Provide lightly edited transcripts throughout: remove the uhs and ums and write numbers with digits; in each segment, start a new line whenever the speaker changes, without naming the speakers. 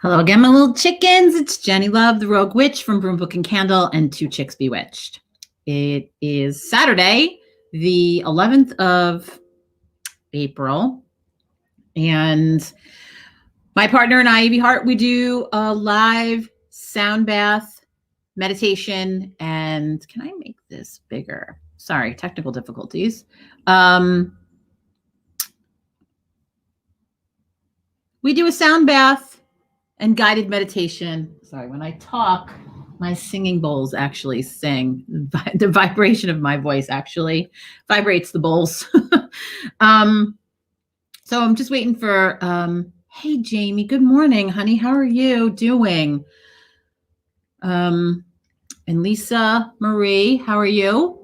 Hello again, my little chickens. It's Jenny Love, the Rogue Witch from Broom Book and Candle and Two Chicks Bewitched. It is Saturday, the 11th of April. And my partner and I, Evie Hart, we do a live SoundBath meditation. And can I make this bigger? Sorry, technical difficulties. We do a SoundBath and guided meditation. Sorry, when I talk, my singing bowls actually sing. The vibration of my voice actually vibrates the bowls. So I'm just waiting for, hey, Jamie, good morning, honey. How are you doing? And Lisa Marie, how are you?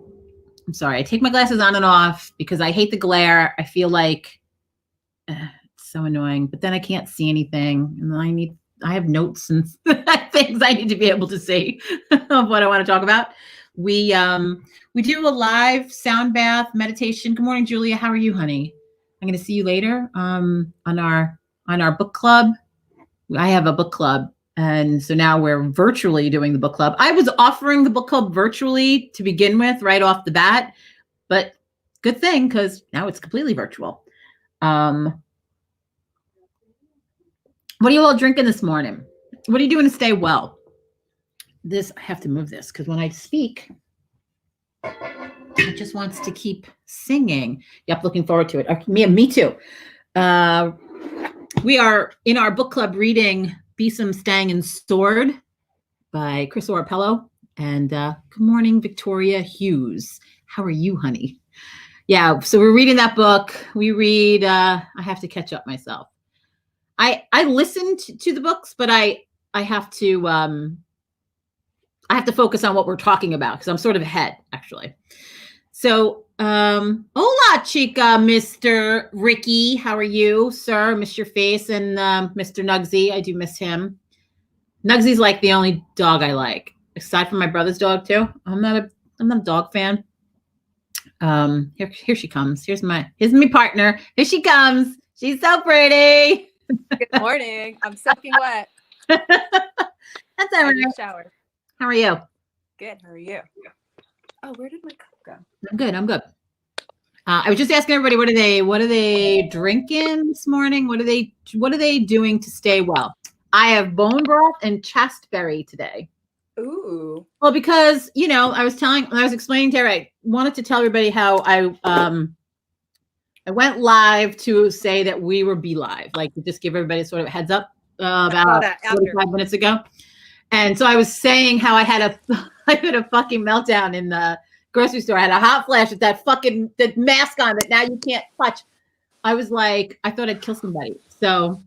I'm sorry, I take my glasses on and off because I hate the glare. I feel like it's so annoying, but then I can't see anything. And I have notes and things I need to be able to see of what I want to talk about. We do a live SoundBath meditation. Good morning, Julia. How are you, honey? I'm going to see you later on our book club. I have a book club, and so now we're virtually doing the book club. I was offering the book club virtually to begin with, right off the bat, but good thing because now it's completely virtual. What are you all drinking this morning? What are you doing to stay well? I have to move this because when I speak, it just wants to keep singing. Yep, looking forward to it. Me too. We are in our book club reading Besom, Stang, and Sword by Chris Orapello. And good morning, Victoria Hughes. How are you, honey? Yeah, so we're reading that book. We read, I have to catch up myself. I listened to the books, but I have to focus on what we're talking about because I'm sort of ahead, actually. So, hola, chica, Mr. Ricky. How are you, sir? Miss your face. And Mr. Nugsy, I do miss him. Nugsy's like the only dog I like, aside from my brother's dog too. I'm not a dog fan. Here she comes. Here's my partner. Here she comes. She's so pretty.
Good morning. I'm soaking wet.
That's all right.
Shower.
How are you?
Good. How are you? Oh, where did my cup go?
I'm good. I was just asking everybody, what are they drinking this morning? What are they doing to stay well? I have bone broth and chasteberry today.
Ooh.
Well, because I was explaining to her, I wanted to tell everybody how I went live to say that we were Be Live, like to just give everybody sort of a heads up about 45 minutes ago. And so I was saying how I had a fucking meltdown in the grocery store. I had a hot flash with that mask on that now you can't touch. I was like, I thought I'd kill somebody. So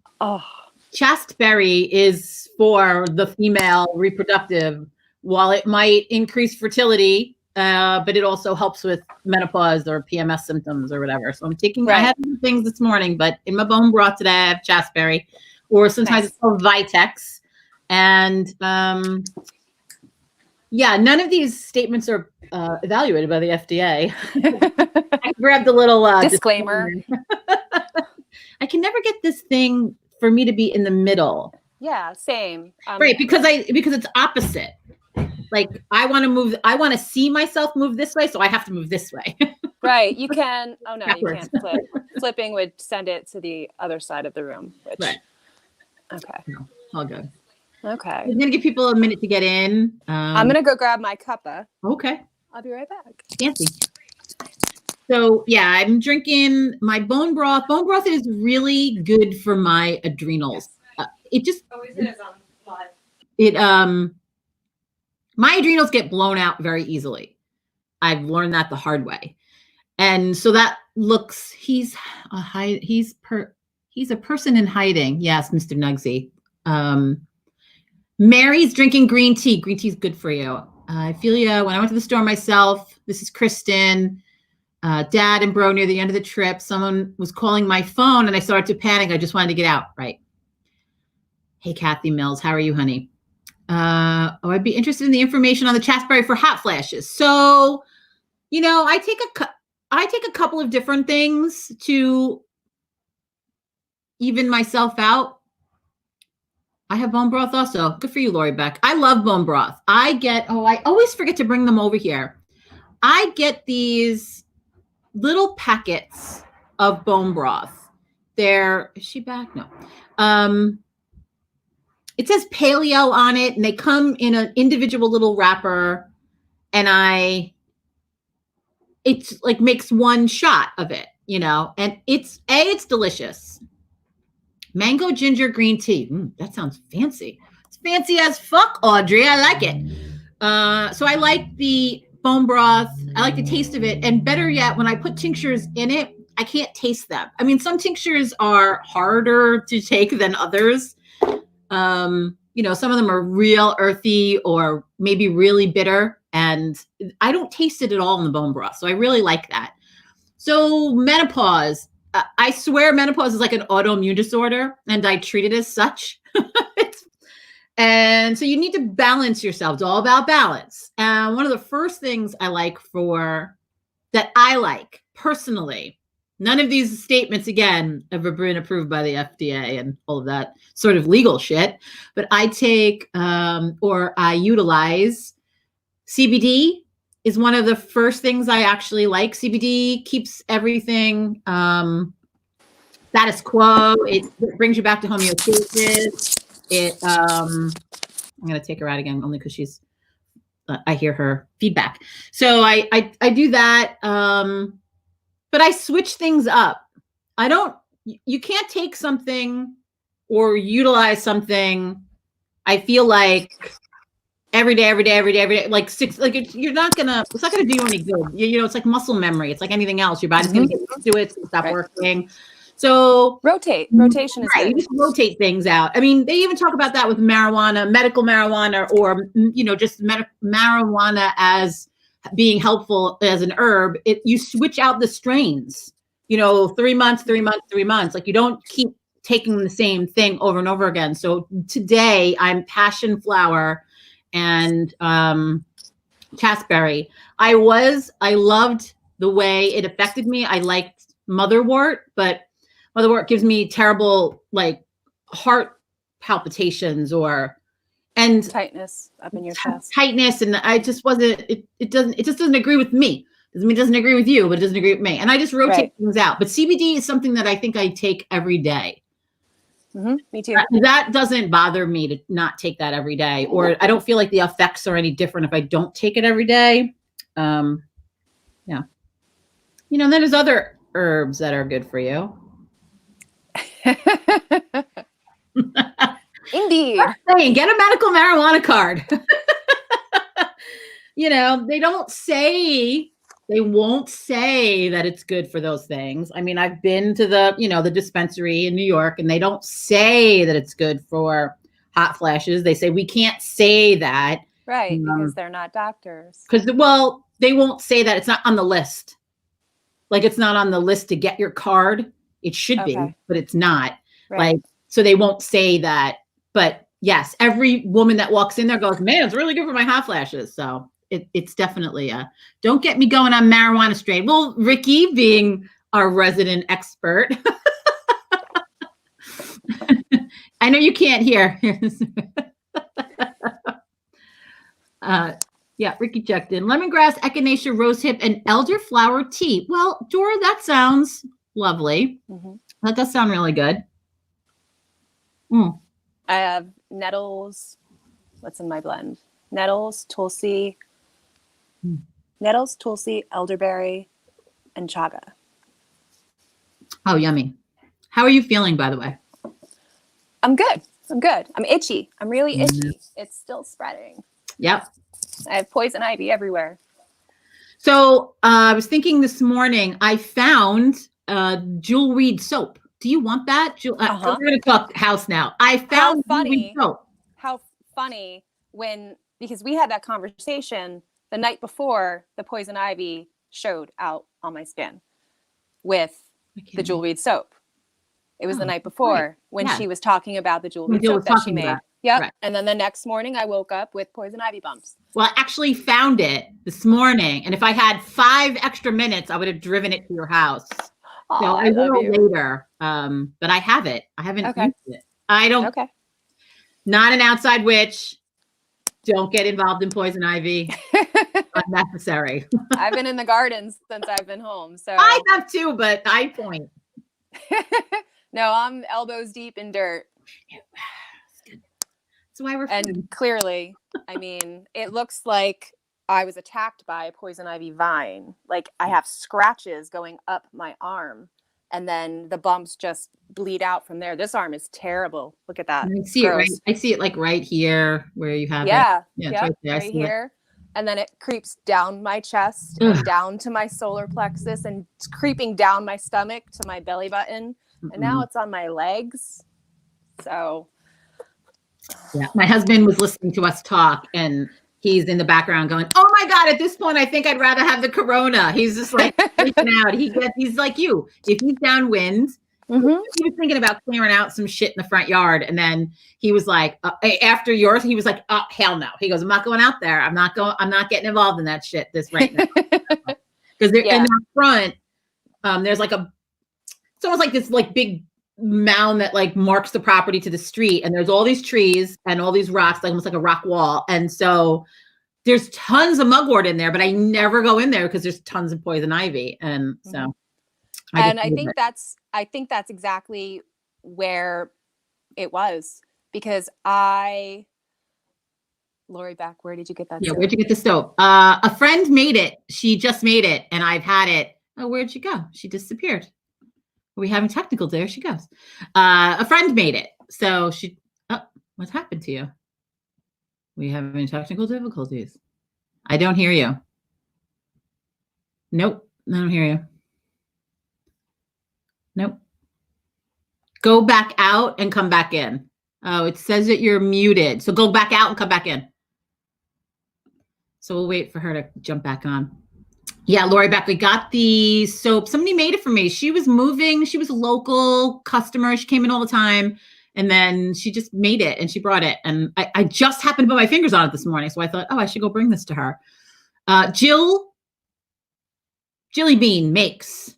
chasteberry is for the female reproductive. While it might increase fertility, but it also helps with menopause or PMS symptoms or whatever. So I'm taking, I had some things this morning, but in my bone broth today, I have chasteberry, or sometimes it's called Vitex. And none of these statements are evaluated by the FDA. I grabbed a little
disclaimer.
I can never get this thing for me to be in the middle.
Yeah, same.
Right, because it's opposite. Like I want to see myself move this way, so I have to move this way.
Right. You can. Oh no, you can't flip. Flipping would send it to the other side of the room. Right. Okay.
No, all good.
Okay.
We're gonna give people a minute to get in.
I'm gonna go grab my cuppa.
Okay.
I'll be right back.
Fancy. So I'm drinking my bone broth. Bone broth is really good for my adrenals. It just
always is on live.
My adrenals get blown out very easily. I've learned that the hard way. And so that looks, he's a person in hiding. Yes, Mr. Nugsy. Mary's drinking green tea. Green tea is good for you. I feel you. When I went to the store myself, this is Kristen, Dad and Bro near the end of the trip. Someone was calling my phone and I started to panic. I just wanted to get out. Right. Hey, Kathy Mills. How are you, honey? I'd be interested in the information on the chasteberry for hot flashes. So, I take a couple of different things to, even myself out, I have bone broth also. Good for you, Lori Beck. I love bone broth. I always forget to bring them over here. I get these little packets of bone broth. Is she back? No. It says paleo on it, and they come in an individual little wrapper, and it's like makes one shot of it, and it's delicious. Mango ginger green tea. That sounds fancy. It's fancy as fuck, Audrey. I like it. So I like the bone broth. I like the taste of it. And better yet, when I put tinctures in it, I can't taste them. I mean, some tinctures are harder to take than others. Some of them are real earthy or maybe really bitter. And I don't taste it at all in the bone broth. So I really like that. So menopause. I swear menopause is like an autoimmune disorder, and I treat it as such. And so you need to balance yourself. It's all about balance. And one of the first things I like personally, none of these statements, again, have been approved by the FDA and all of that sort of legal shit, but I take or I utilize CBD. Is one of the first things I actually like. CBD keeps everything status quo. It brings you back to homeostasis. I'm going to take her out again only because I hear her feedback. So I do that. But I switch things up. You can't take something or utilize something. I feel like every day, it's not gonna do you any good. It's like muscle memory. It's like anything else. Your body's gonna get used to it, stop working. So
rotation is
right.
Good.
You just rotate things out. I mean, they even talk about that with marijuana, medical marijuana, or just marijuana as being helpful as an herb. You switch out the strains. 3 months. Like you don't keep taking the same thing over and over again. So today I'm passion flower and chasteberry. I loved the way it affected me. I liked motherwort, but motherwort gives me terrible like heart palpitations and
tightness up in your chest.
Tightness, and I just wasn't. It just doesn't agree with me. Doesn't mean it doesn't agree with you, but it doesn't agree with me. And I just rotate things out. But CBD is something that I think I take every day.
Me too.
That doesn't bother me to not take that every day, or I don't feel like the effects are any different if I don't take it every day. Yeah. Then there's other herbs that are good for you.
Indeed.
Saying, get a medical marijuana card. They won't say that it's good for those things. I mean, I've been to the dispensary in New York, and they don't say that it's good for hot flashes. They say we can't say that.
Right, because they're not doctors.
They won't say that. It's not on the list. Like it's not on the list to get your card. It should be, but it's not.
Right.
So they won't say that. But yes, every woman that walks in there goes, man, it's really good for my hot flashes. So it's definitely don't get me going on marijuana strain. Well, Ricky being our resident expert. I know you can't hear. Yeah, Ricky checked in. Lemongrass, echinacea, rosehip, and elderflower tea. Well, Dora, that sounds lovely. That does sound really good.
I have nettles. What's in my blend? Nettles, tulsi, elderberry, and chaga.
Oh, yummy. How are you feeling, by the way?
I'm good. I'm itchy. I'm really itchy. It's still spreading.
Yep.
I have poison ivy everywhere.
So I was thinking this morning, I found Jewel Reed soap. Do you want that? We're going to talk house now. I found Jewel Reed soap.
How funny because we had that conversation the night before the poison ivy showed out on my skin with the Jewel Reed soap. It was the night before when she was talking about the Jewel Reed soap that she made. Yep. Right. And then the next morning I woke up with poison ivy bumps.
Well, I actually found it this morning. And if I had 5 extra minutes, I would have driven it to your house. So I
love
will
you.
later. But I have it. I haven't used it. I don't.
Okay.
Not an outside witch. Don't get involved in poison ivy. Unnecessary.
I've been in the gardens since I've been home. So
I have too, but I point.
No, I'm elbows deep in dirt.
That's why we're
and
friends.
Clearly, I mean, it looks like I was attacked by a poison ivy vine. Like I have scratches going up my arm, and then the bumps just bleed out from there. This arm is terrible. Look at that.
I see it right. I see it like right here where you have it. Yeah, it's right there.
Right here. And then it creeps down my chest and down to my solar plexus and it's creeping down my stomach to my belly button. And now it's on my legs. So
yeah, my husband was listening to us talk and he's in the background going, oh my God, at this point, I think I'd rather have the corona. He's just like freaking out. He's like you. If he's downwind, he was thinking about clearing out some shit in the front yard. And then he was like, after yours, he was like, oh, hell no. He goes, I'm not going out there. I'm not getting involved in that shit right now. Because they're in the front, there's like it's almost like this like big mound that like marks the property to the street. And there's all these trees and all these rocks, like almost like a rock wall. And so there's tons of mugwort in there, but I never go in there because there's tons of poison ivy. And so.
I think that's exactly where it was because Lori Beck, where did you get that?
Yeah, where'd you get the soap? A friend made it. She just made it and I've had it. Oh, where'd she go? She disappeared. Are we having technical? There she goes. A friend made it. So what happened to you? We having technical difficulties. I don't hear you. Nope, I don't hear you. Nope. Go back out and come back in. Oh, it says that you're muted. So go back out and come back in. So we'll wait for her to jump back on. Yeah, Lori Beck, we got the soap. Somebody made it for me. She was moving. She was a local customer. She came in all the time. And then she just made it and she brought it. And I just happened to put my fingers on it this morning. So I thought, oh, I should go bring this to her. Jilly Bean makes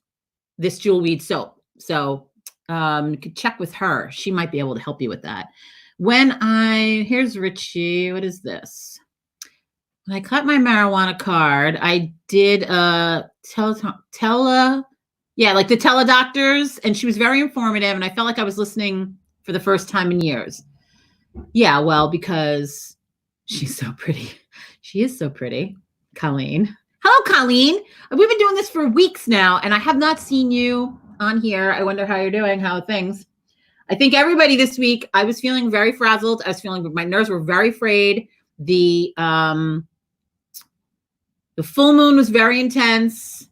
this jewelweed soap. So you could check with her. She might be able to help you with that. Here's Richie. What is this? When I cut my marijuana card, I did like the teledoctors, and she was very informative, and I felt like I was listening for the first time in years. Yeah, well, because she's so pretty. She is so pretty. Colleen. Hello, Colleen. We've been doing this for weeks now, and I have not seen you on here. I wonder how you're doing. How are things? I think everybody this week, I was feeling very frazzled. My nerves were very frayed. The full moon was very intense.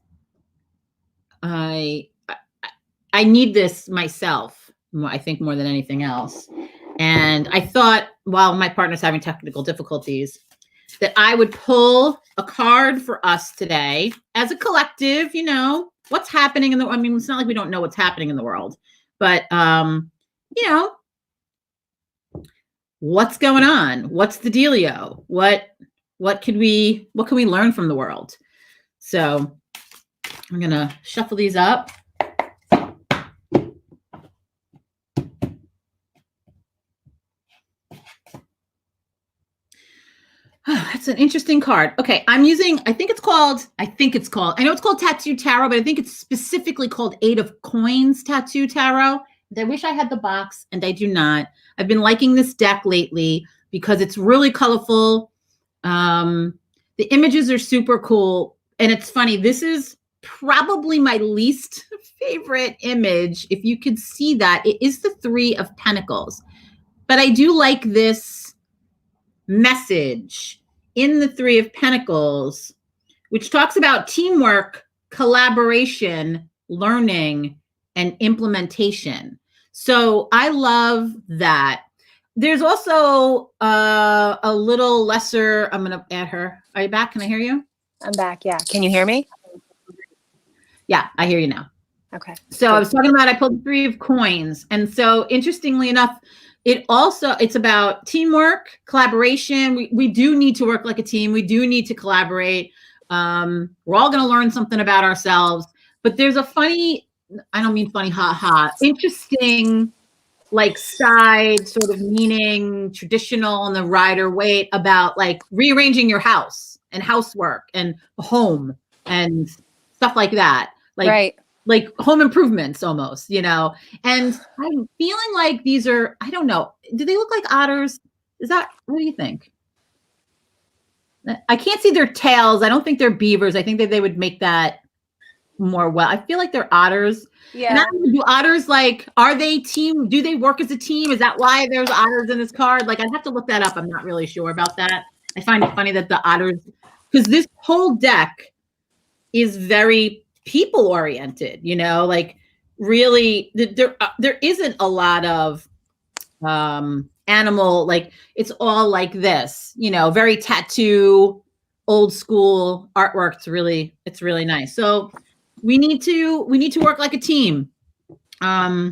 I need this myself, I think, more than anything else. And I thought, while my partner's having technical difficulties, that I would pull a card for us today as a collective. What's happening it's not like we don't know what's happening in the world, but what's going on? What's the dealio? What can we learn from the world? So I'm going to shuffle these up. That's an interesting card. Okay, I'm using, I know it's called Tattoo Tarot, but I think it's specifically called 8 of Coins Tattoo Tarot. I wish I had the box, and I do not. I've been liking this deck lately because it's really colorful. The images are super cool. And it's funny, this is probably my least favorite image. If you could see that, it is the 3 of Pentacles. But I do like this message in the 3 of Pentacles, which talks about teamwork, collaboration, learning, and implementation. So I love that. There's also a little lesser, I'm going to add her. Are you back? Can I hear you?
I'm back. Yeah. Can you hear me?
Yeah, I hear you now.
Okay.
So good. I was talking about, I pulled 3 of Coins. And so interestingly enough, it's about teamwork, collaboration. We do need to work like a team. We do need to collaborate. We're all going to learn something about ourselves. But there's a funny I don't mean funny, interesting, like side sort of meaning, traditional in the Rider Waite about like rearranging your house and housework and home and stuff like that. Like home improvements almost, and I'm feeling like these are, I don't know, do they look like otters? What do you think? I can't see their tails. I don't think they're beavers. I think that they would make that more well. I feel like they're otters.
Yeah.
And do otters, like, are they team? Do they work as a team? Is that why there's otters in this card? Like, I'd have to look that up. I'm not really sure about that. I find it funny that the otters, because this whole deck is very people oriented, like really there isn't a lot of animal, like it's all like this, very tattoo, old school artwork. It's really nice. So we need to work like a team. I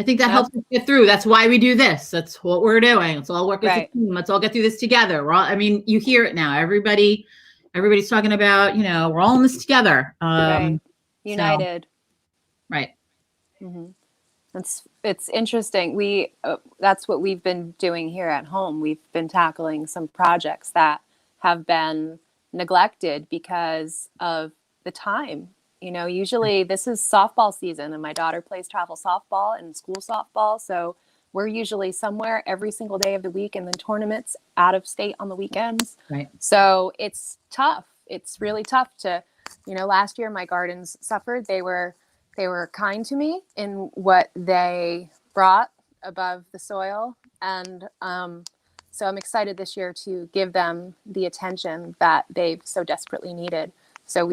think that helps us get through. That's why we do this. That's what we're doing. Let's all work as a team. Let's all get through this together. You hear it now. Everybody's talking about, we're all in this together.
United.
So, right.
Mm-hmm. It's interesting. That's what we've been doing here at home. We've been tackling some projects that have been neglected because of the time. Usually this is softball season and my daughter plays travel softball and school softball. So we're usually somewhere every single day of the week and then tournaments out of state on the weekends.
Right.
So it's tough. It's really tough to, last year my gardens suffered. They were kind to me in what they brought above the soil. And so I'm excited this year to give them the attention that they've so desperately needed. So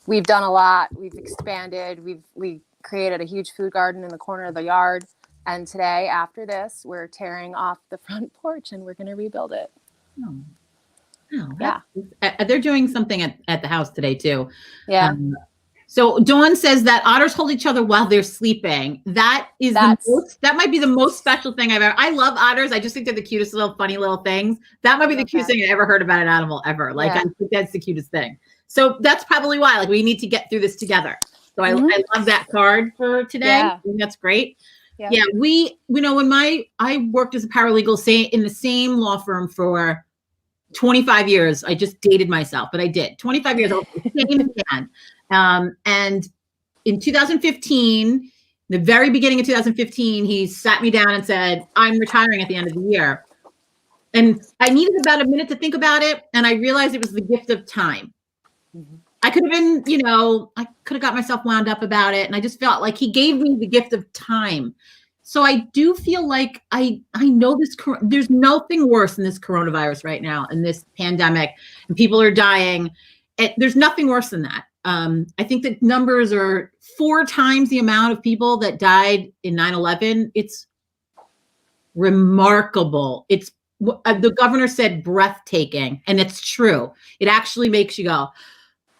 we've done a lot. We've expanded. We created a huge food garden in the corner of the yard. And today, after this, we're tearing off the front porch and we're going to rebuild it.
Oh, yeah. They're doing something at the house today too.
Yeah.
So Dawn says that otters hold each other while they're sleeping. That might be the most special thing I've ever. I love otters. I just think they're the cutest funny little things. That might be the cutest thing I ever heard about an animal ever. Like, I think that's the cutest thing. So that's probably why, like, we need to get through this together. So I love that card for today. I think that's great. Yeah. When I worked as a paralegal in the same law firm for 25 years. I just dated myself, but I did 25 years old. Same man. And in 2015, the very beginning of 2015, he sat me down and said, I'm retiring at the end of the year. And I needed about a minute to think about it. And I realized it was the gift of time. Mm-hmm. I could have been, I could have got myself wound up about it. And I just felt like he gave me the gift of time. So I do feel like I know there's nothing worse than this coronavirus right now and this pandemic, and people are dying. There's nothing worse than that. I think that numbers are 4 times the amount of people that died in 9/11. It's remarkable. It's the governor said breathtaking, and it's true. It actually makes you go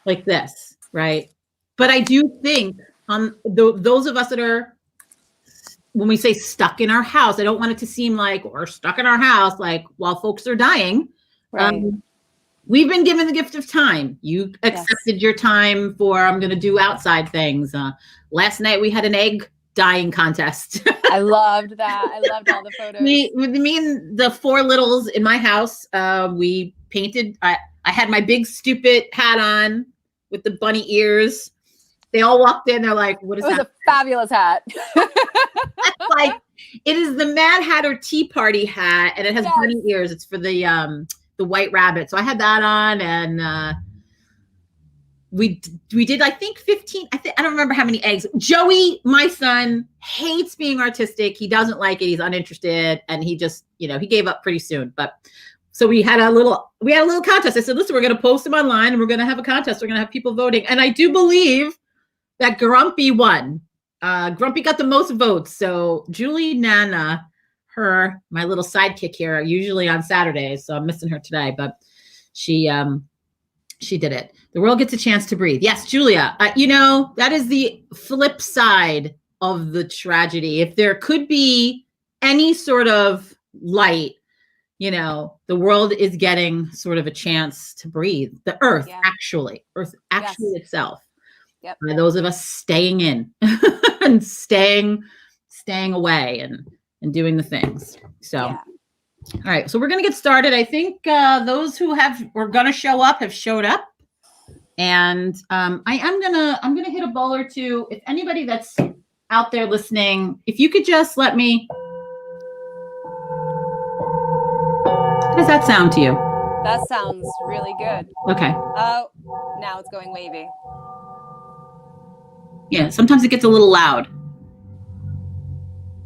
like this, right? But I do think those of us that are, when we say stuck in our house, I don't want it to seem like we're stuck in our house, like while folks are dying.
Right.
We've been given the gift of time. You accepted your time for, I'm going to do outside things. Last night we had an egg dyeing contest.
I loved that. I loved all the photos.
Me and the 4 littles in my house, we painted. I had my big stupid hat on with the bunny ears. They all walked in. They're like, what is that?
It was a fabulous hat.
That's like, it is the Mad Hatter Tea Party hat, and it has bunny ears. It's for the White Rabbit. So I had that on, and we did, I think 15. I don't remember how many eggs. Joey, my son, hates being artistic. He doesn't like it. He's uninterested, and he just, he gave up pretty soon. But so we had a little contest. I said, listen, we're going to post them online, and we're going to have a contest. We're going to have people voting, and I do believe that Grumpy won. Grumpy got the most votes. So Julie Nana, my little sidekick here, usually on Saturdays, so I'm missing her today, but she did it. The world gets a chance to breathe. Yes, Julia, that is the flip side of the tragedy. If there could be any sort of light, the world is getting sort of a chance to breathe. The earth, actually itself.
Yep.
By those of us staying in and staying away and doing the things. So,
Yeah.
All right. So we're going to get started. I think those who were going to show up have showed up. And I'm gonna hit a bowl or two. If anybody that's out there listening, if you could just let me. How does that sound to you?
That sounds really good.
Okay.
Oh, now it's going wavy.
Yeah, sometimes it gets a little loud.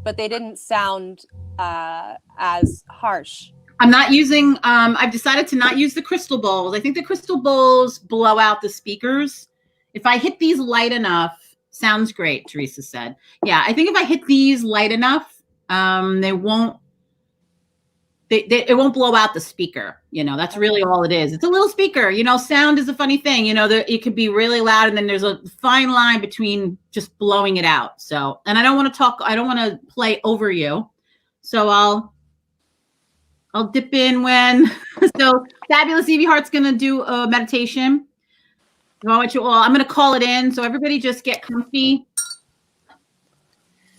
But they didn't sound as harsh.
I'm not using, I've decided to not use the crystal bowls. I think the crystal bowls blow out the speakers. If I hit these light enough, sounds great, Teresa said. Yeah, I think if I hit these light enough, it won't blow out the speaker. That's really all it is. It's a little speaker. Sound is a funny thing. It could be really loud, and then there's a fine line between just blowing it out. So, and I don't want to play over you. So I'll dip in when. So Fabulous Evie Hart's going to do a meditation. I want you all. I'm going to call it in. So everybody just get comfy.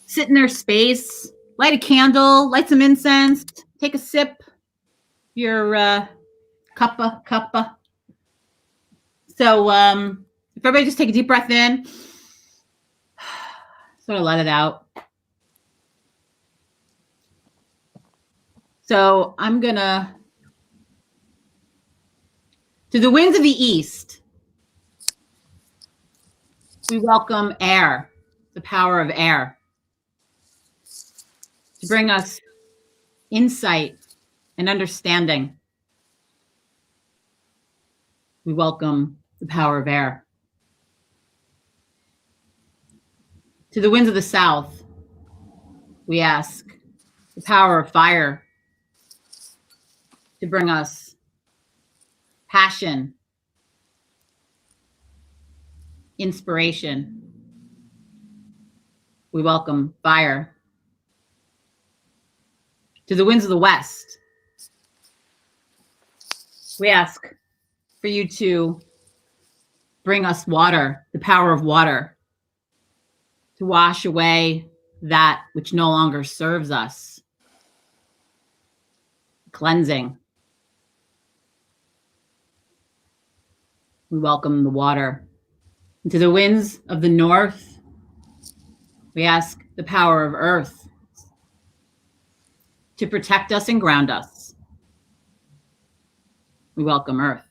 Sit in their space. Light a candle. Light some incense. Take a sip. Your cuppa. So if everybody just take a deep breath in. Sort of let it out. So I'm going to the winds of the east, we welcome air, the power of air, to bring us insight and understanding. We welcome the power of air. To the winds of the south, we ask the power of fire to bring us passion, inspiration. We welcome fire. To the winds of the west, we ask for you to bring us water, the power of water, to wash away that which no longer serves us. Cleansing. We welcome the water. And to the winds of the north, we ask the power of earth to protect us and ground us. We welcome earth.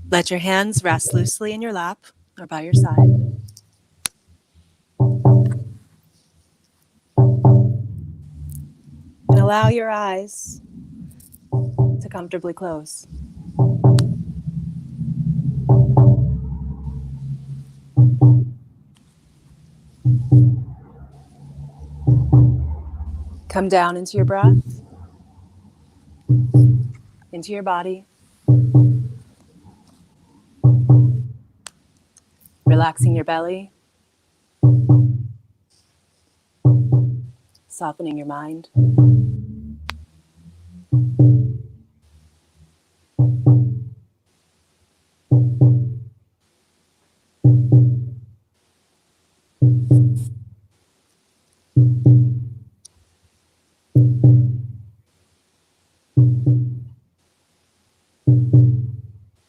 Let your hands rest loosely in your lap or by your side. And allow your eyes to comfortably close. Come down into your breath, into your body. Relaxing your belly, softening your mind.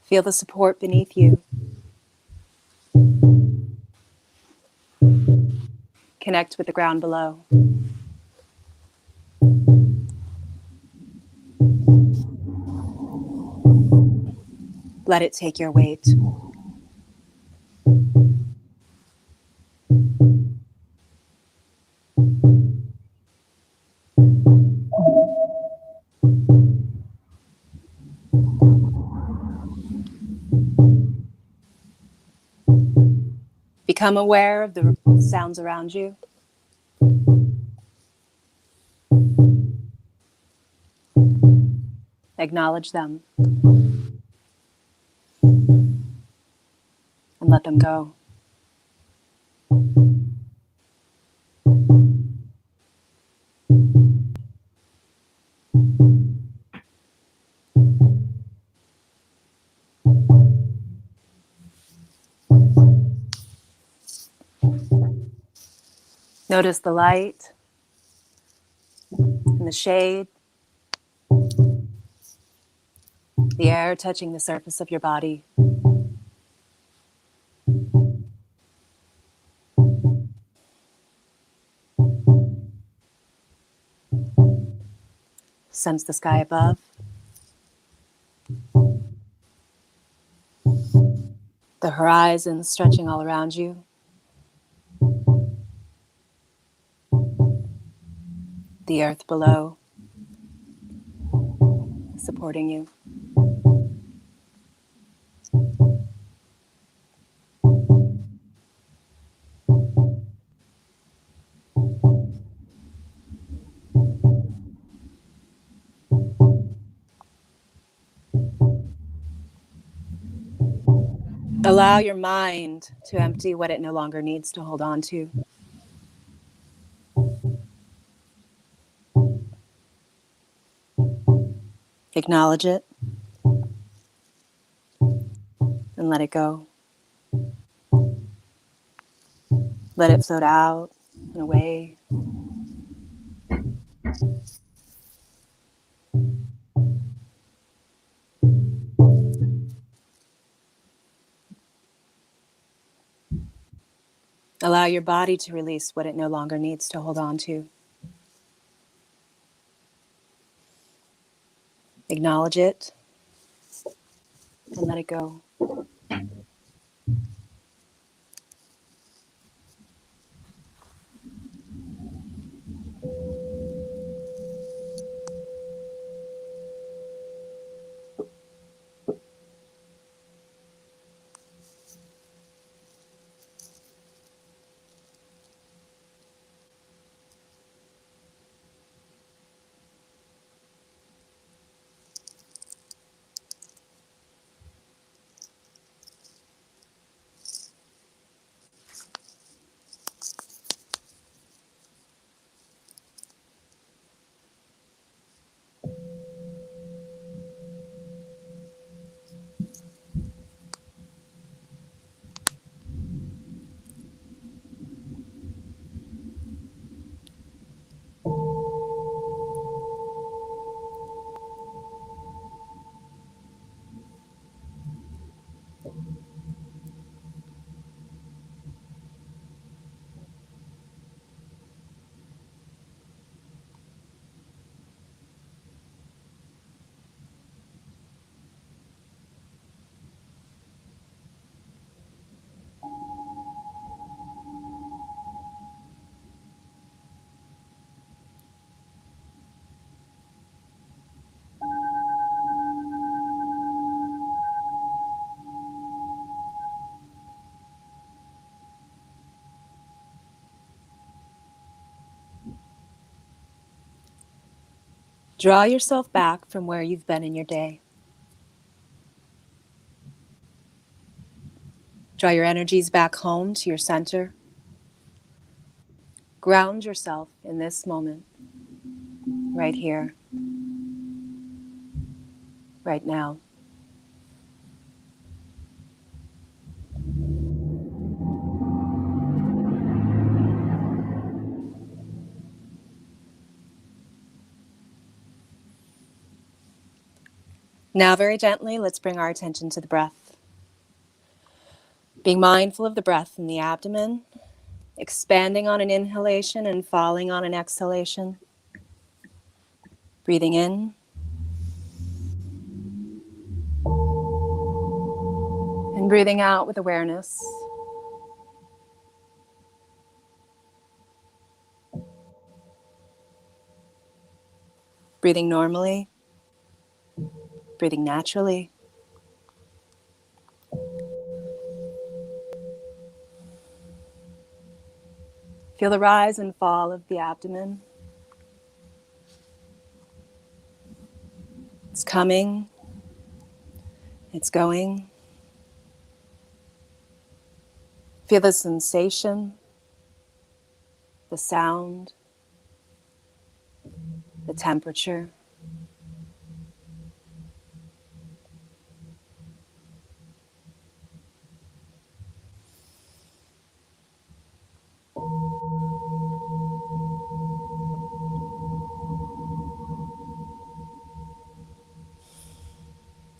Feel the support beneath you.
Connect with the ground below. Let it take your weight. Become aware of the sounds around you. Acknowledge them. And let them go. Notice the light and the shade, the air touching the surface of your body. Sense the sky above, the horizon stretching all around you. The earth below, supporting you. Allow your mind to empty what it no longer needs to hold on to. Acknowledge it and let it go. Let it float out and away. Allow your body to release what it no longer needs to hold on to. Acknowledge it and let it go. Draw yourself back from where you've been in your day. Draw your energies back home to your center. Ground yourself in this moment, right here, right now. Now, very gently, let's bring our attention to the breath. Being mindful of the breath in the abdomen
expanding on an inhalation and falling on an exhalation. Breathing in. And breathing out with awareness. Breathing normally. Breathing naturally. Feel the rise and fall of the abdomen. It's coming. It's going. Feel the sensation, the sound, the temperature.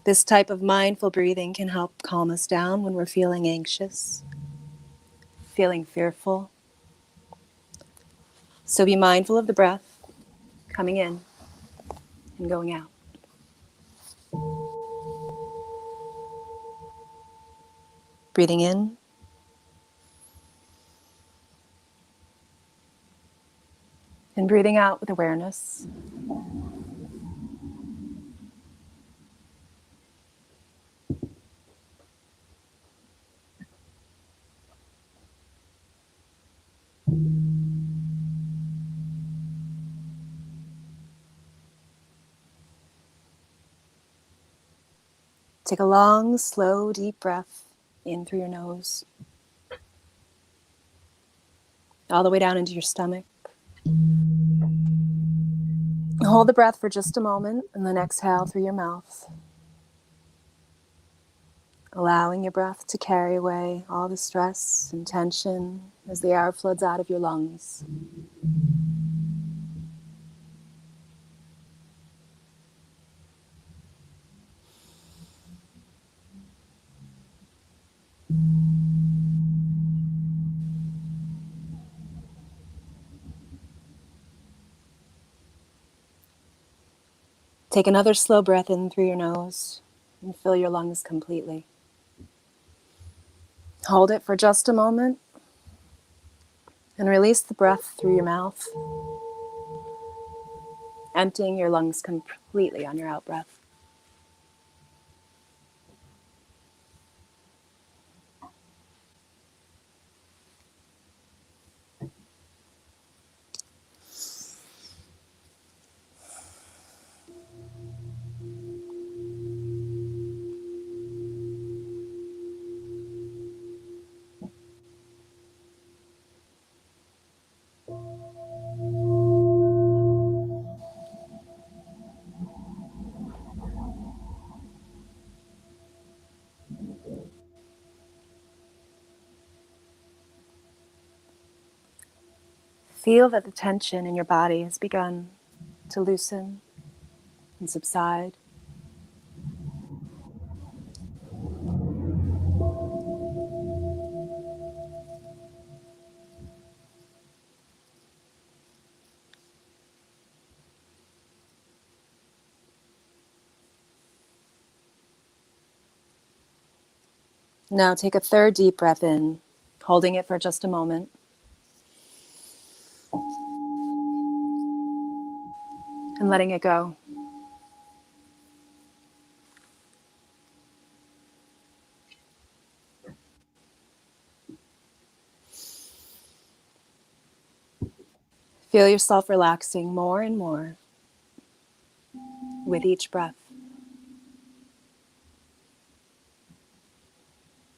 This type of mindful breathing can help calm us down when we're feeling anxious, feeling fearful. So be mindful of the breath coming in and going out. Breathing in. And breathing out with awareness. Take a long, slow, deep breath in through your nose, all the way down into your stomach. Hold the breath for just a moment and then exhale through your mouth, allowing your breath to carry away all the stress and tension as the air floods out of your lungs. Take another slow breath in through your nose and fill your lungs completely. Hold it for just a moment and release the breath through your mouth, emptying your lungs completely on your out-breath. Feel that the tension in your body has begun to loosen and subside. Now take a third deep breath in, holding it for just a moment. And letting it go. Feel yourself relaxing more and more with each breath.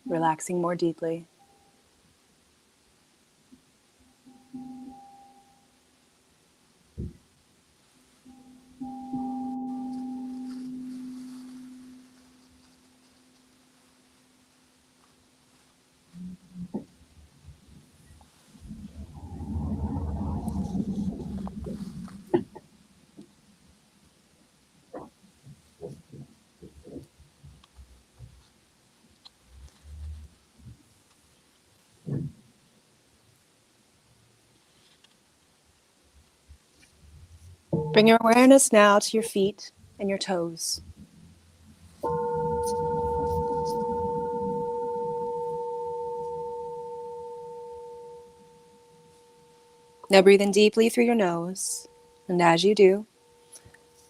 Relaxing more deeply. Bring your awareness now to your feet and your toes. Now breathe in deeply through your nose, and as you do,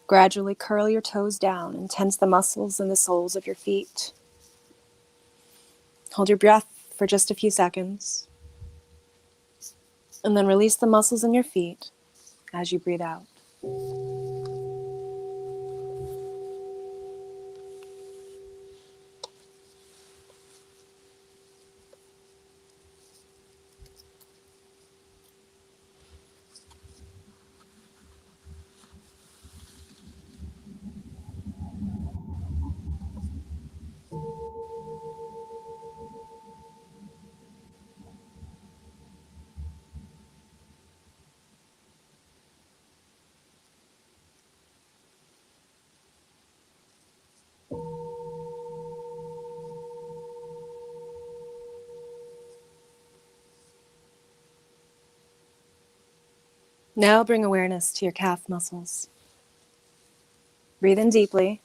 gradually curl your toes down and tense the muscles in the soles of your feet. Hold your breath for just a few seconds, and then release the muscles in your feet as you breathe out. Now bring awareness to your calf muscles. Breathe in deeply,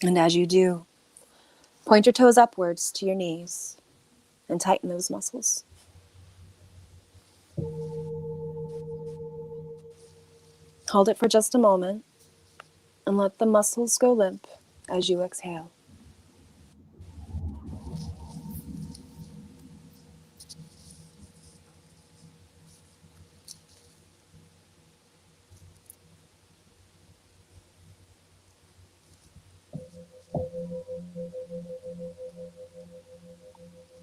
and as you do, point your toes upwards to your knees and tighten those muscles. Hold it for just a moment and let the muscles go limp as you exhale.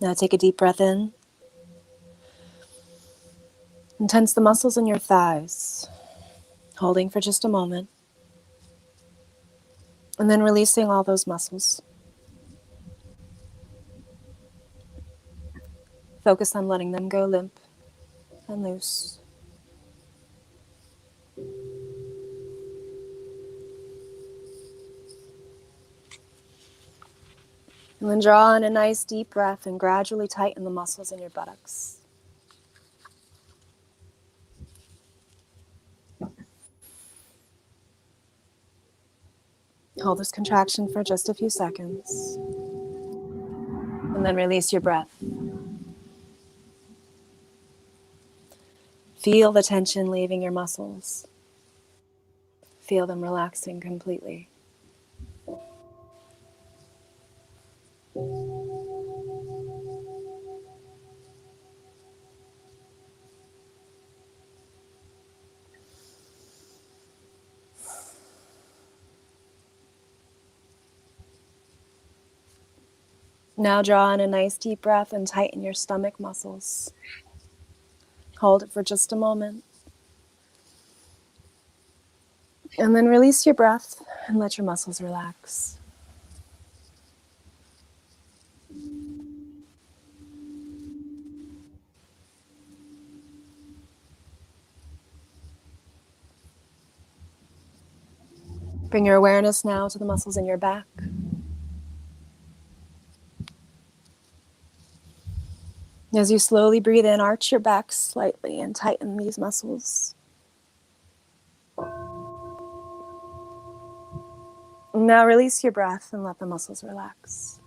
Now take a deep breath in and tense the muscles in your thighs, holding for just a moment, and then releasing all those muscles. Focus on letting them go limp and loose. And then draw in a nice deep breath and gradually tighten the muscles in your buttocks. Hold this contraction for just a few seconds, and then release your breath. Feel the tension leaving your muscles. Feel them relaxing completely. Now draw in a nice deep breath and tighten your stomach muscles. Hold it for just a moment. And then release your breath and let your muscles relax. Bring your awareness now to the muscles in your back. As you slowly breathe in, arch your back slightly and tighten these muscles. Now release your breath and let the muscles relax.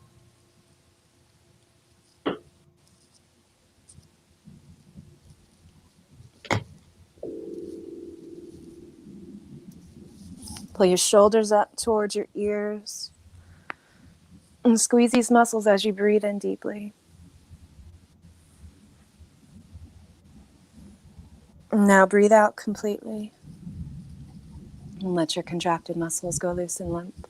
Pull your shoulders up towards your ears and squeeze these muscles as you breathe in deeply. Now breathe out completely and let your contracted muscles go loose and limp.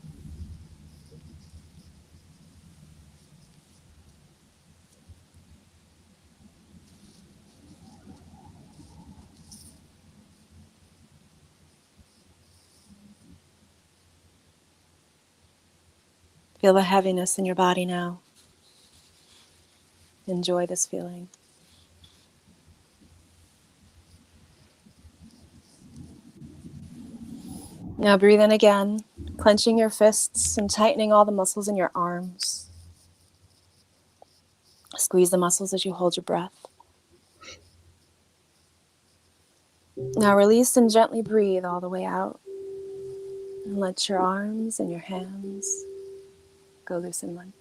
Feel the heaviness in your body now. Enjoy this feeling. Now breathe in again, clenching your fists and tightening all the muscles in your arms. Squeeze the muscles as you hold your breath. Now release and gently breathe all the way out. And let your arms and your hands go loose and limp.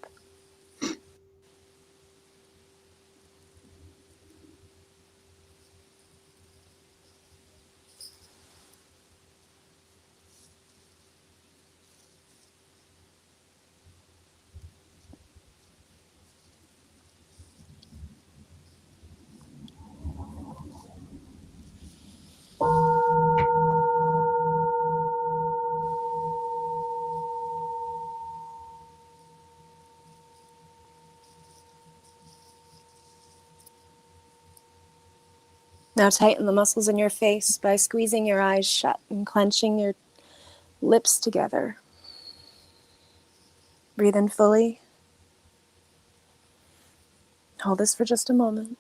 Now tighten the muscles in your face by squeezing your eyes shut and clenching your lips together. Breathe in fully. Hold this for just a moment.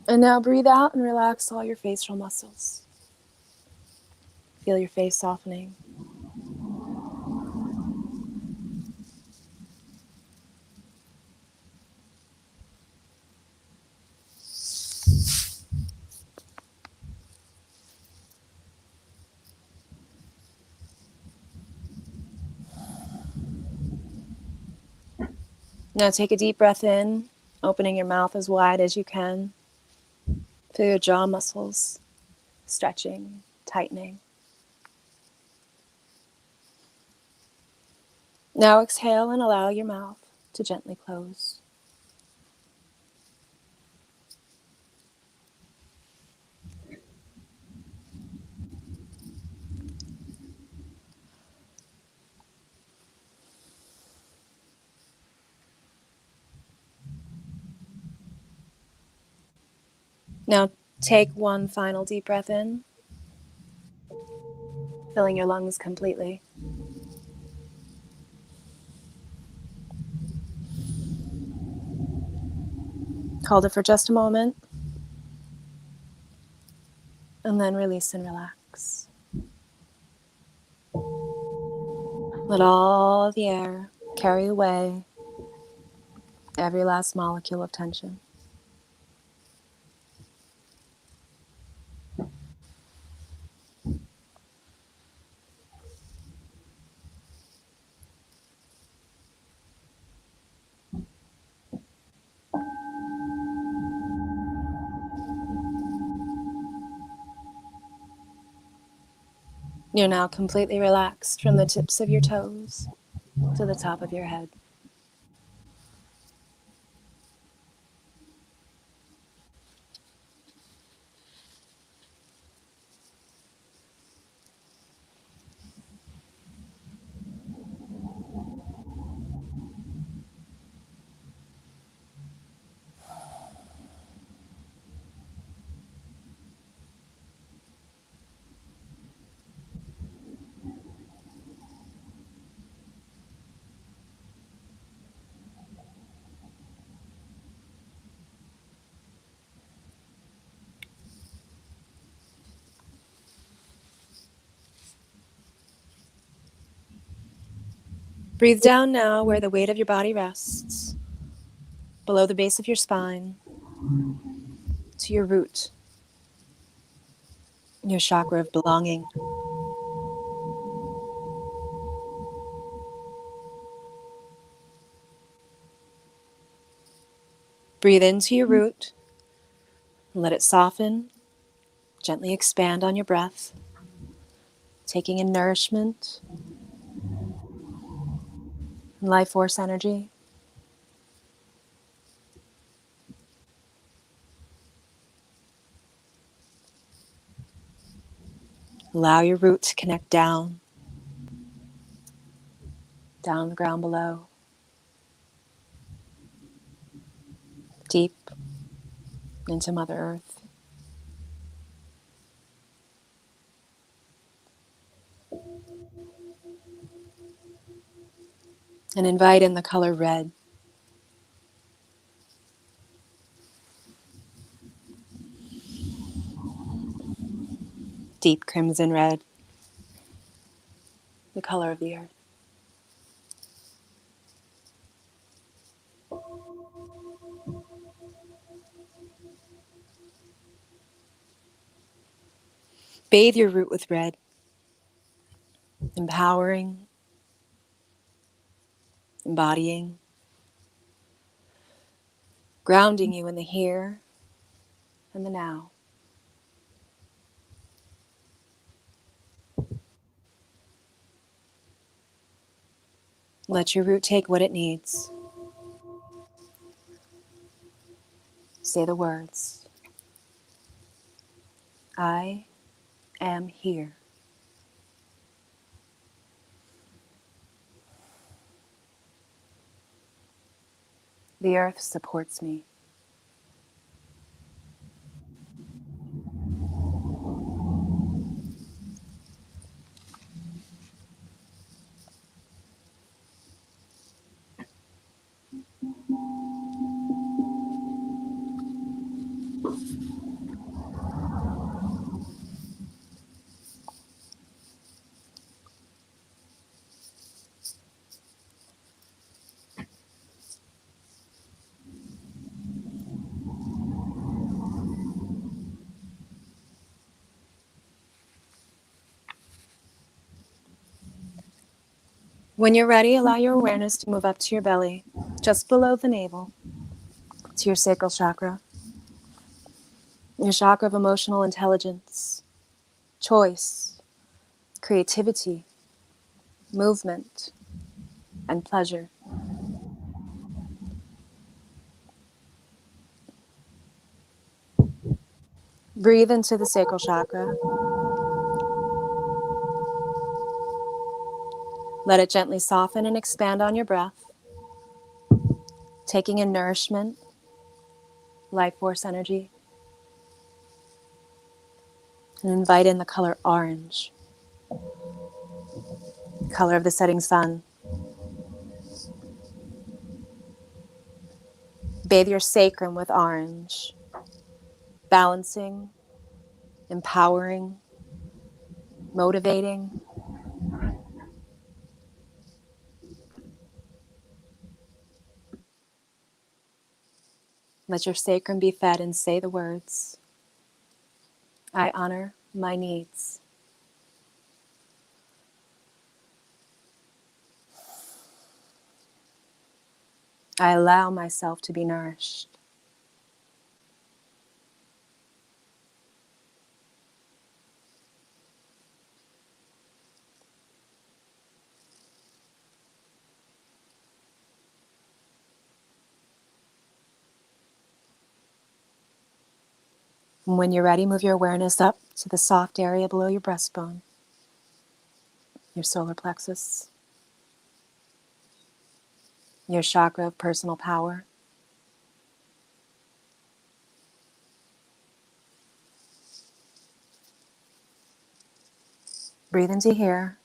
And now breathe out and relax all your facial muscles. Feel your face softening. Now take a deep breath in, opening your mouth as wide as you can. Feel your jaw muscles stretching, tightening. Now exhale and allow your mouth to gently close. Now take one final deep breath in, filling your lungs completely. Hold it for just a moment, and then release and relax. Let all the air carry away every last molecule of tension. You're now completely relaxed from the tips of your toes to the top of your head. Breathe down now where the weight of your body rests, below the base of your spine, to your root, your chakra of belonging. Breathe into your root, and let it soften, gently expand on your breath, taking in nourishment and life force energy. Allow your root to connect down the ground below, deep into Mother Earth. And invite in the color red. Deep crimson red, the color of the earth. Bathe your root with red, empowering, embodying, grounding you in the here and the now. Let your root take what it needs. Say the words, I am here. The earth supports me. When you're ready, allow your awareness to move up to your belly, just below the navel, to your sacral chakra, your chakra of emotional intelligence, choice, creativity, movement, and pleasure. Breathe into the sacral chakra. Let it gently soften and expand on your breath, taking in nourishment, life force energy, and invite in the color orange, color of the setting sun. Bathe your sacrum with orange, balancing, empowering, motivating. Let your sacrum be fed and say the words, I honor my needs. I allow myself to be nourished. And when you're ready, move your awareness up to the soft area below your breastbone, your solar plexus, your chakra of personal power. Breathe into here,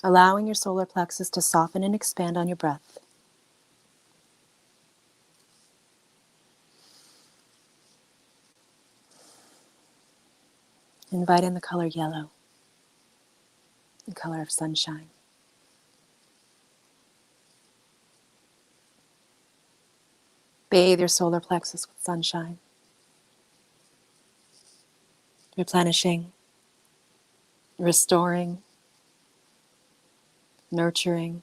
allowing your solar plexus to soften and expand on your breath. Invite in the color yellow, the color of sunshine. Bathe your solar plexus with sunshine, replenishing, restoring, nurturing.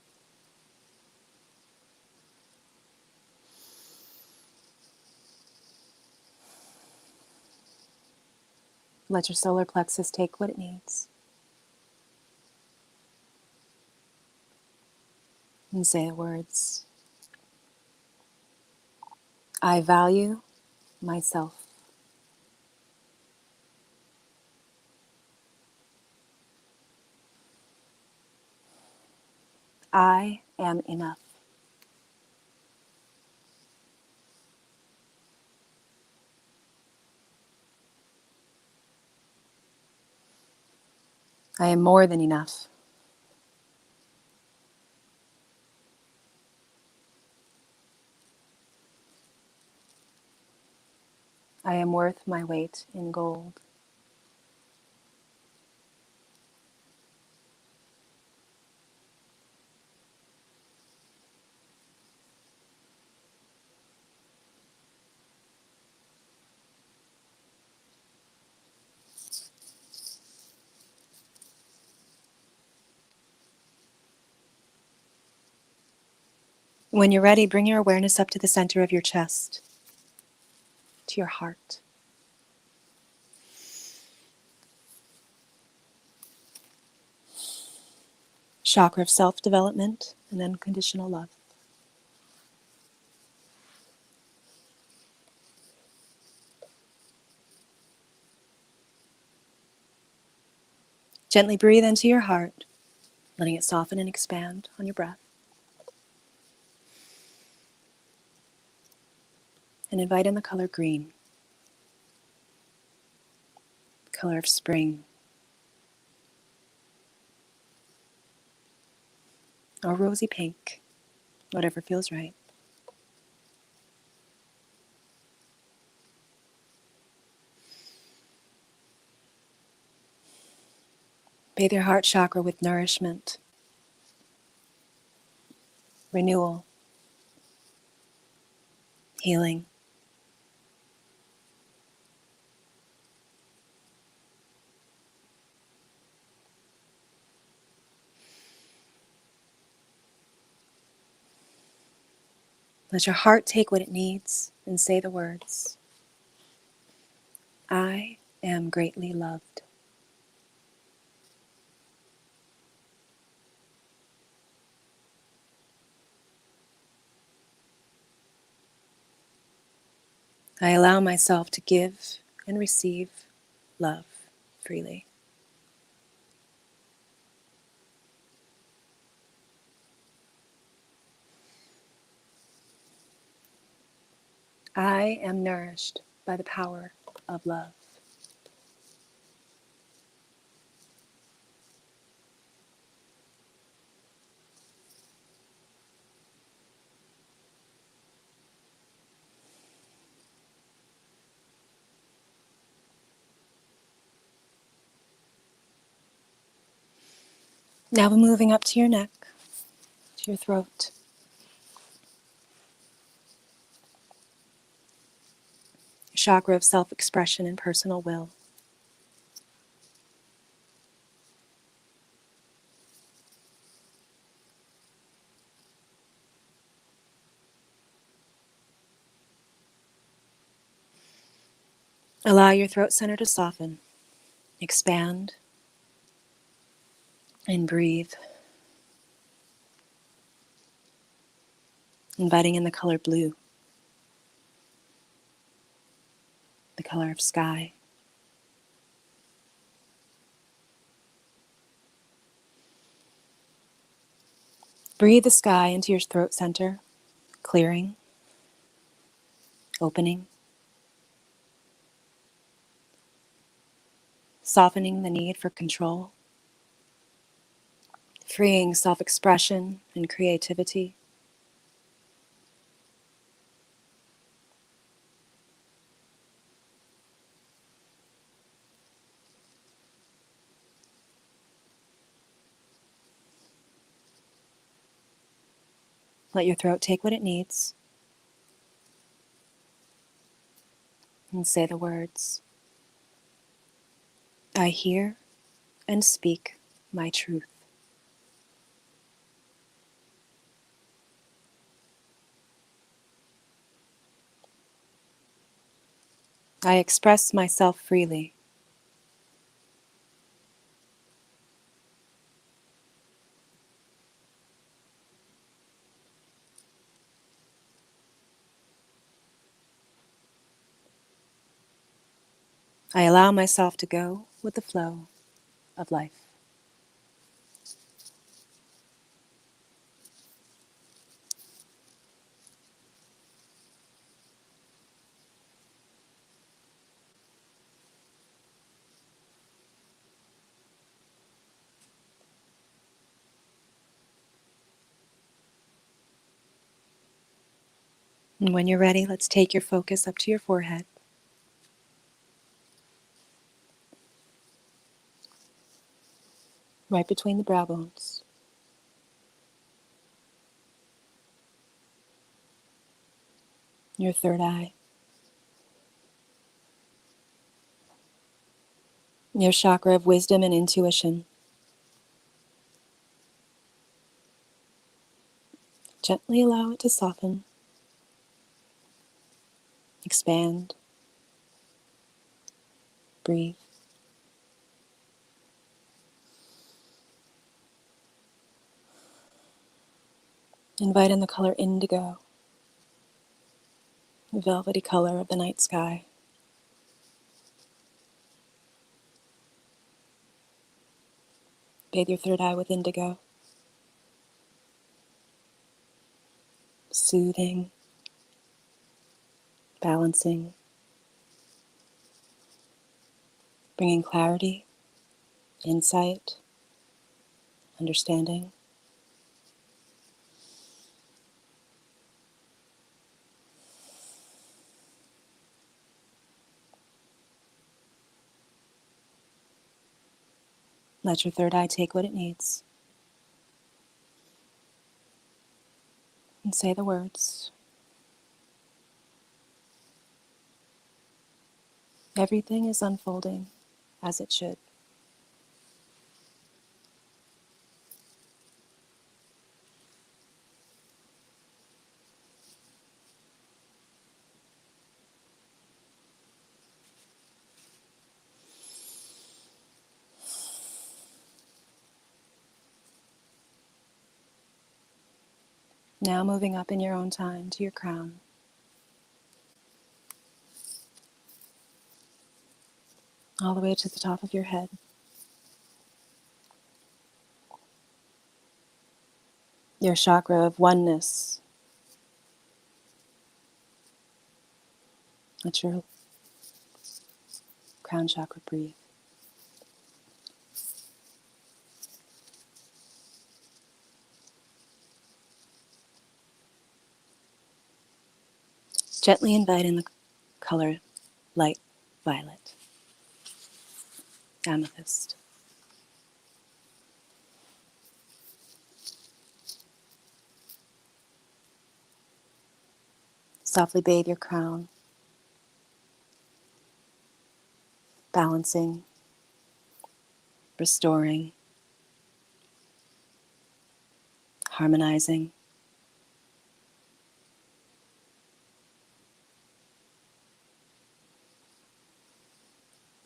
Let your solar plexus take what it needs. And say the words, I value myself. I am enough. I am more than enough. I am worth my weight in gold. When you're ready, bring your awareness up to the center of your chest, to your heart. Chakra of self-development and unconditional love. Gently breathe into your heart, letting it soften and expand on your breath. And invite in the color green, the color of spring, or rosy pink, whatever feels right. Bathe your heart chakra with nourishment, renewal, healing. Let your heart take what it needs and say the words, I am greatly loved. I allow myself to give and receive love freely. I am nourished by the power of love. Now we're moving up to your neck, to your throat. Chakra of self-expression and personal will. Allow your throat center to soften, expand, and breathe. Inviting in the color blue, the color of sky. Breathe the sky into your throat center, clearing, opening, softening the need for control, freeing self-expression and creativity. Let your throat take what it needs and say the words, I hear and speak my truth. I express myself freely. I allow myself to go with the flow of life. And when you're ready, let's take your focus up to your forehead. Right between the brow bones. Your third eye. Your chakra of wisdom and intuition. Gently allow it to soften, expand, breathe. Invite in the color indigo, the velvety color of the night sky. Bathe your third eye with indigo, soothing, balancing, bringing clarity, insight, understanding. Let your third eye take what it needs. And say the words. Everything is unfolding as it should. Now moving up in your own time to your crown. All the way to the top of your head. Your chakra of oneness. Let your crown chakra breathe. Gently invite in the color light violet, amethyst. Softly bathe your crown, balancing, restoring, harmonizing.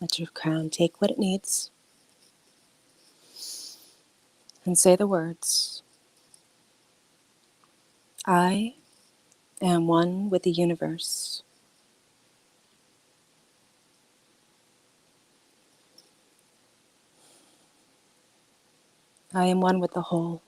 Let your crown take what it needs and say the words. I am one with the universe. I am one with the whole.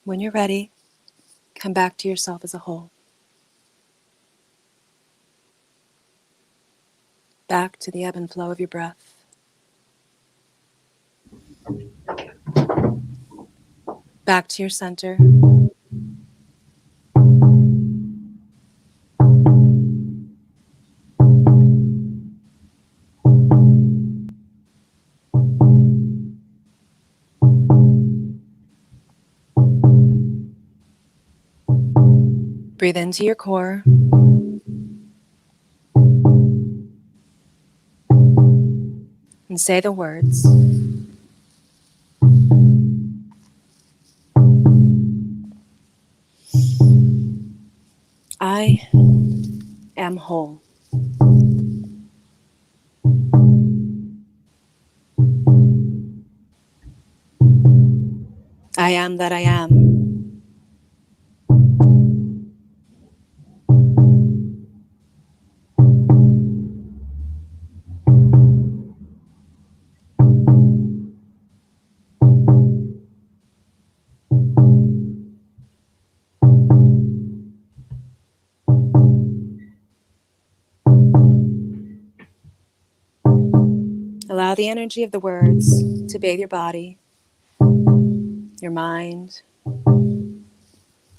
When you're ready, come back to yourself as a whole. Back to the ebb and flow of your breath. Back to your center. Breathe into your core. And say the words. I am whole. I am that I am. the energy of the words to bathe your body, your mind,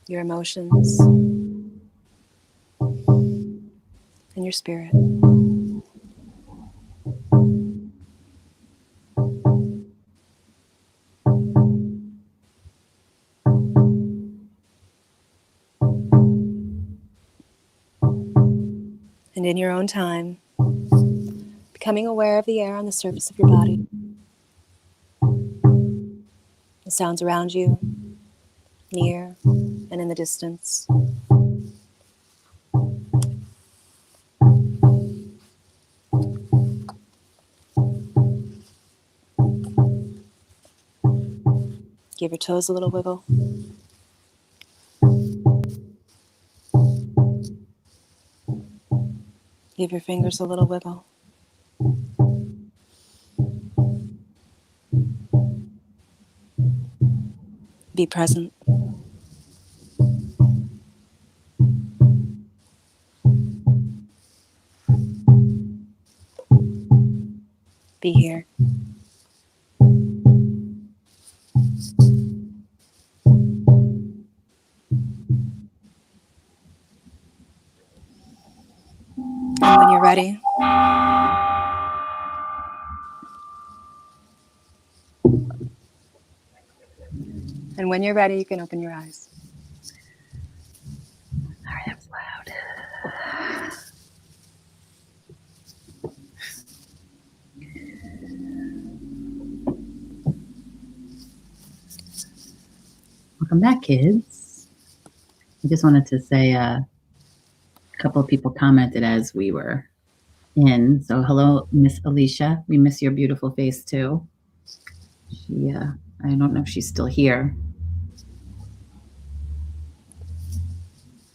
your emotions, and your spirit. And in your own time, becoming aware of the air on the surface of your body, the sounds around you, near and in the distance. Give your toes a little wiggle. Give your fingers a little wiggle. Be present. Be here. And when you're ready, you can open your eyes.
All right, that was loud. Welcome back, kids. I just wanted to say a couple of people commented as we were in. So hello, Miss Alicia. We miss your beautiful face too. She, I don't know if she's still here.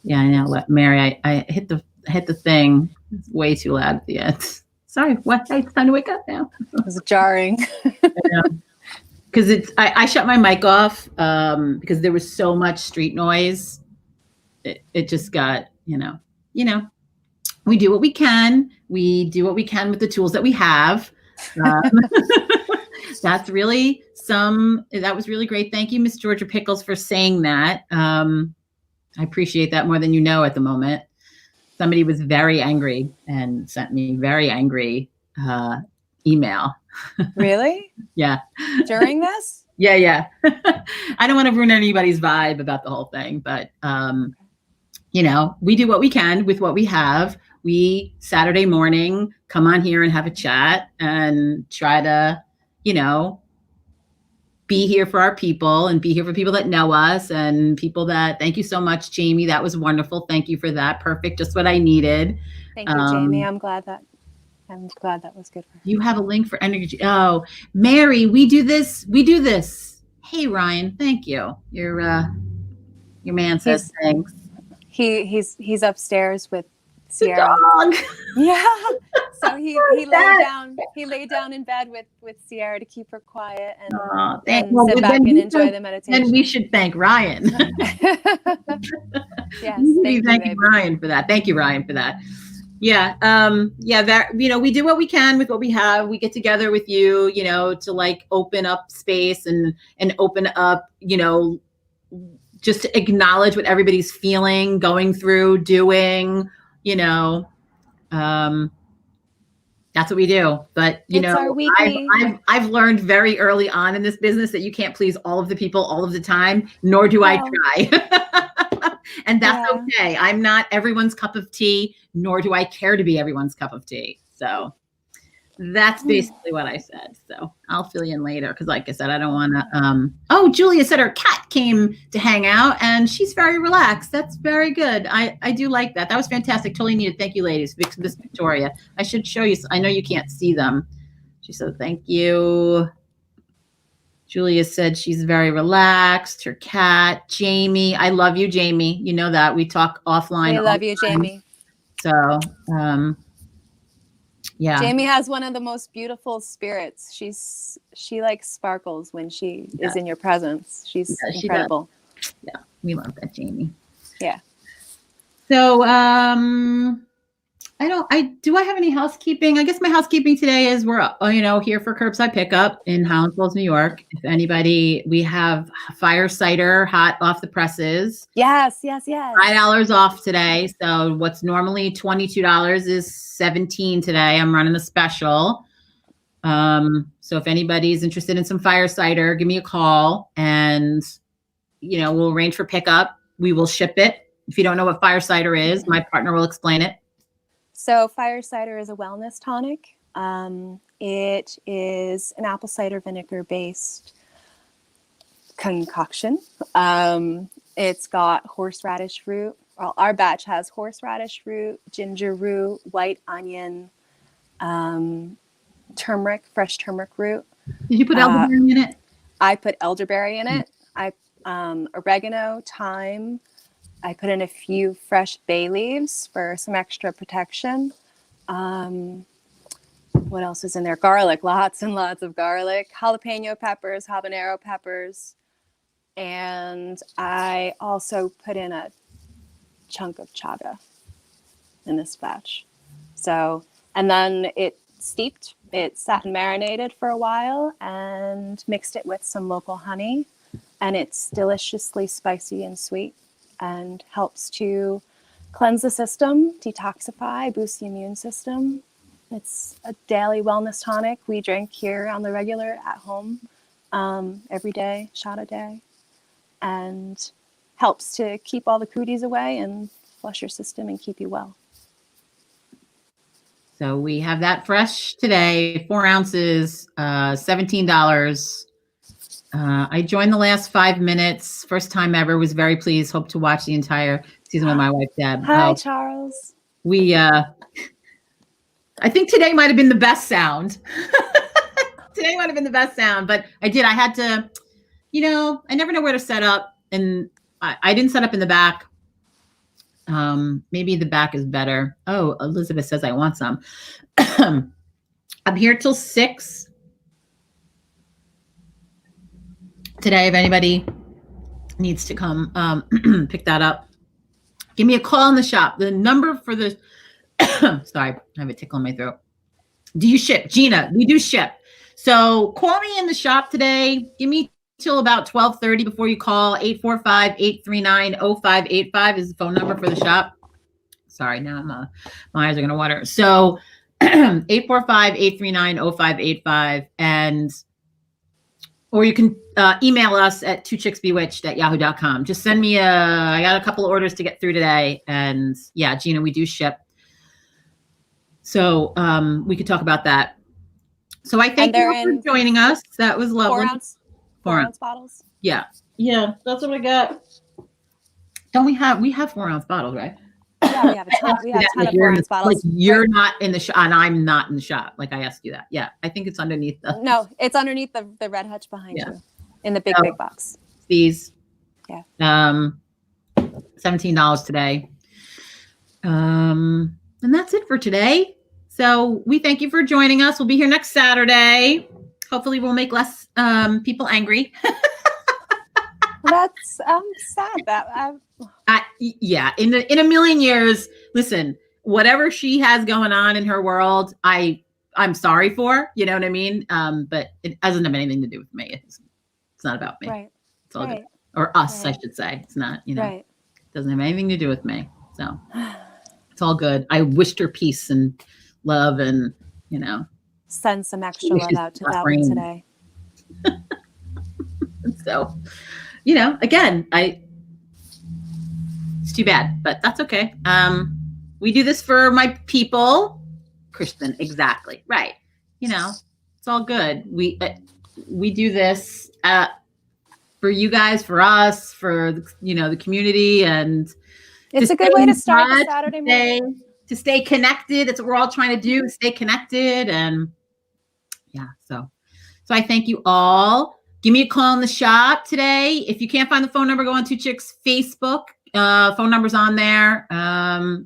Yeah, I know. Mary, I hit the thing. It's way too loud at the end. Sorry, what? It's time to wake up now.
It was jarring.
Because I shut my mic off because there was so much street noise. It just got, we do what we can. We do what we can with the tools that we have. That was really great. Thank you, Miss Georgia Pickles, for saying that. I appreciate that more than you know at the moment. Somebody was very angry and sent me very angry email.
Really?
Yeah.
During this?
Yeah. I don't want to ruin anybody's vibe about the whole thing, but we do what we can with what we have. We Saturday morning come on here and have a chat and try to, be here for our people and be here for people that know us and people that, thank you so much, Jamie. That was wonderful. Thank you for that. Perfect. Just what I needed.
Thank you, Jamie. I'm glad that was good for her.
You have a link for energy. Oh, Mary, we do this. Hey, Ryan, thank you. Your man says thanks.
He's upstairs with Sierra.
The dog.
Yeah. So he lay down in bed with Sierra to keep her quiet and sit back and enjoy the meditation.
And we should thank Ryan.
Yes.
Thank you, Ryan, for that. Thank you, Ryan, for that. Yeah. That, we do what we can with what we have. We get together with you, to like open up space and open up, just to acknowledge what everybody's feeling, going through, doing, that's what we do. But
our weekly...
I've learned very early on in this business that you can't please all of the people all of the time, nor do I try. And that's okay. I'm not everyone's cup of tea, nor do I care to be everyone's cup of tea. So that's basically what I said. So I'll fill you in later because, like I said, I don't want to. Julia said her cat came to hang out and she's very relaxed. That's very good. I do like that. That was fantastic. Totally needed. Thank you, ladies. Miss Victoria. I should show you. I know you can't see them. She said, "Thank you." Julia said she's very relaxed. Her cat, Jamie. I love you, Jamie. You know that. We talk offline.
We love you, Jamie.
So, yeah.
Jamie has one of the most beautiful spirits. She like sparkles when she is in your presence. She's incredible.
Yeah, we love that, Jamie.
Yeah.
So, Do I have any housekeeping? I guess my housekeeping today is we're, here for curbside pickup in Highland Falls, New York. If anybody, we have fire cider hot off the presses.
Yes.
$5 off today. So what's normally $22 is $17 today. I'm running a special. So if anybody's interested in some fire cider, give me a call and, we'll arrange for pickup. We will ship it. If you don't know what fire cider is, my partner will explain it.
So fire cider is a wellness tonic. It is an apple cider vinegar based concoction. It's got horseradish root. Well, our batch has horseradish root, ginger root, white onion, turmeric, fresh turmeric root.
Did you put elderberry in it?
I put elderberry in it. I oregano, thyme. I put in a few fresh bay leaves for some extra protection. What else is in there? Garlic, lots and lots of garlic, jalapeno peppers, habanero peppers. And I also put in a chunk of chaga in this batch. So, and then it steeped, it sat and marinated for a while and mixed it with some local honey. And it's deliciously spicy and sweet and helps to cleanse the system, detoxify, boost the immune system. It's a daily wellness tonic we drink here on the regular at home every day, shot a day, and helps to keep all the cooties away and flush your system and keep you well.
So we have that fresh today, 4 ounces, $17. I joined the last 5 minutes. First time ever. Was very pleased. Hope to watch the entire season with my wife, Deb.
Hi, Charles.
I think today might have been the best sound. Today might have been the best sound, but I had to, I never know where to set up. And I didn't set up in the back. Maybe the back is better. Oh, Elizabeth says I want some. I'm here till 6 today. If anybody needs to come pick that up, give me a call in the shop. The number for the sorry, I have a tickle in my throat. Do you ship? Gina, we do ship. So call me in the shop today. Give me till about 12:30 before you call. 845-839-0585 is the phone number for the shop. Sorry, now my eyes are going to water. So 845-839-0585 or you can email us at twochicksbewitched@yahoo.com. Just send me I got a couple of orders to get through today. And yeah, Gina, we do ship. So we could talk about that. So I thank you all for joining us. That was lovely.
4 ounce bottles.
Yeah, that's what I got. Don't we have 4 ounce bottles, right?
Yeah, we have a ton. We have a ton of 4 ounce bottles.
Like you're not in the shop, and I'm not in the shop. Like I asked you that. Yeah, I think it's underneath the.
No, it's underneath the red hutch behind you, in the big box.
These.
Yeah.
$17 today. And that's it for today. So we thank you for joining us. We'll be here next Saturday. Hopefully we'll make less people angry.
That's sad. That
in a million years, listen, whatever she has going on in her world, I'm sorry for, you know what I mean? But it doesn't have anything to do with me. It's not about me.
Right.
It's all good. Or us, I should say. It's not, it doesn't have anything to do with me. So it's all good. I wished her peace and love and,
send some extra love out to that one today.
So, again, it's too bad, but that's okay. We do this for my people. Kristen, exactly. Right. It's all good. We do this for you guys, for us, for, the community. And
it's a good way to start the Saturday morning.
To stay connected. That's what we're all trying to do, stay connected. And so I thank you all. Give me a call in the shop today. If you can't find the phone number, go on Two Chicks Facebook. Phone number's on there.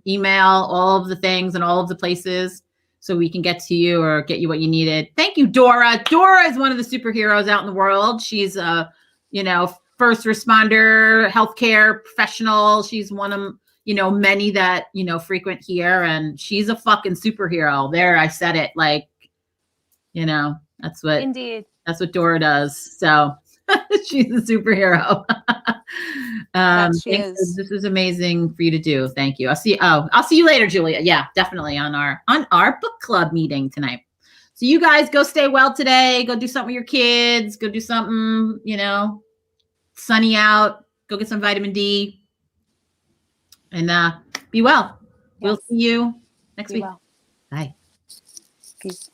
Email, all of the things and all of the places so we can get to you or get you what you needed. Thank you, Dora. Dora is one of the superheroes out in the world. She's a, first responder, healthcare professional. She's one of, many that, frequent here, and she's a fucking superhero. There, I said it. Like, that's what
Indeed.
That's what Dora does. So she's a superhero.
She is.
This is amazing for you to do. Thank you. I'll see you later, Julia. Yeah, definitely on our book club meeting tonight. So you guys go stay well today. Go do something with your kids. Go do something, sunny out. Go get some vitamin D. And be well.
Yes.
We'll see you next
Be
week.
well.
Bye.
Peace.